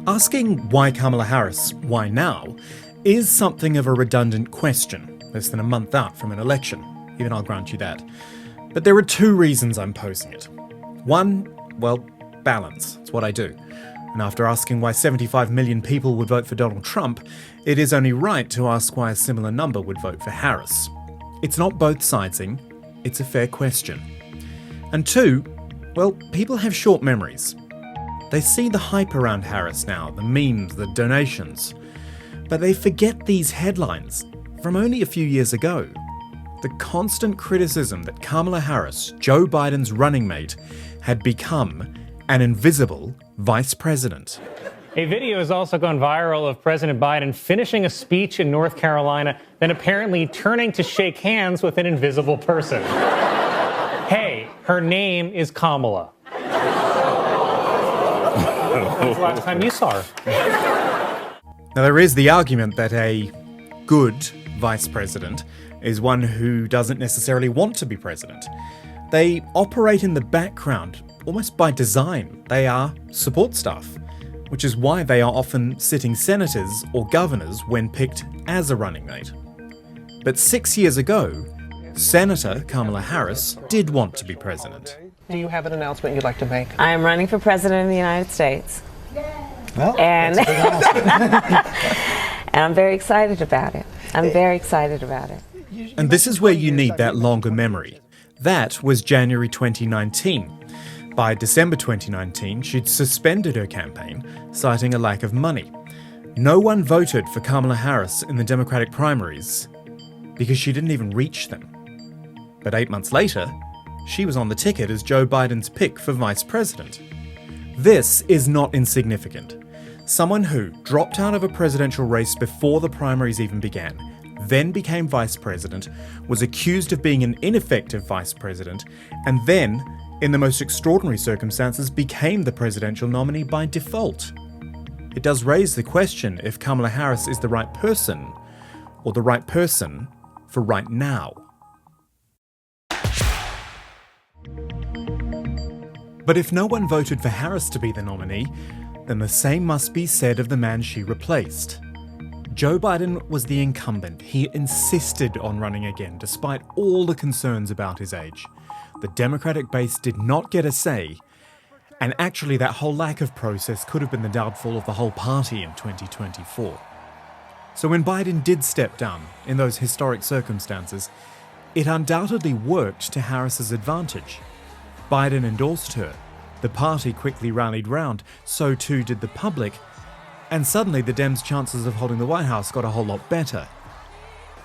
Asking why Kamala Harris, why now, is something of a redundant question, less than a month out from an election. Even I'll grant you that. But there are two reasons I'm posing it. One, well, balance. It's what I do. And after asking why 75 million people would vote for Donald Trump, it is only right to ask why a similar number would vote for Harris. It's not both sidesing, it's a fair question. And two, well, people have short memories. They see the hype around Harris now, the memes, the donations, but they forget these headlines from only a few years ago. The constant criticism that Kamala Harris, Joe Biden's running mate, had become an invisible vice president. A video has also gone viral of President Biden finishing a speech in North Carolina, then apparently turning to shake hands with an invisible person. Hey, her name is Kamala. When's the last time you saw her? Now, there is the argument that a good vice president is one who doesn't necessarily want to be president. They operate in the background, almost by design. They are support staff, which is why they are often sitting senators or governors when picked as a running mate. But 6 years ago, Senator Kamala Harris did want to be president. Do you have an announcement you'd like to make? I am running for president of the United States. Well, And, that's a big announcement. and I'm very excited about it. I'm very excited about it. And this is where you need that longer memory. That was January 2019. By December 2019, she'd suspended her campaign, citing a lack of money. No one voted for Kamala Harris in the Democratic primaries because she didn't even reach them. But 8 months later, she was on the ticket as Joe Biden's pick for vice president. This is not insignificant. Someone who dropped out of a presidential race before the primaries even began, then became vice president, was accused of being an ineffective vice president, and then, in the most extraordinary circumstances, became the presidential nominee by default. It does raise the question if Kamala Harris is the right person, or the right person for right now. But if no one voted for Harris to be the nominee, then the same must be said of the man she replaced. Joe Biden was the incumbent. He insisted on running again, despite all the concerns about his age. The Democratic base did not get a say, and actually that whole lack of process could have been the downfall of the whole party in 2024. So when Biden did step down in those historic circumstances, it undoubtedly worked to Harris's advantage. Biden endorsed her. The party quickly rallied round, so too did the public, and suddenly the Dems' chances of holding the White House got a whole lot better.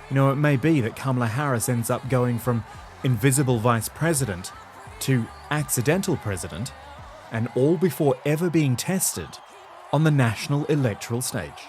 You know, it may be that Kamala Harris ends up going from invisible vice president to accidental president, and all before ever being tested on the national electoral stage.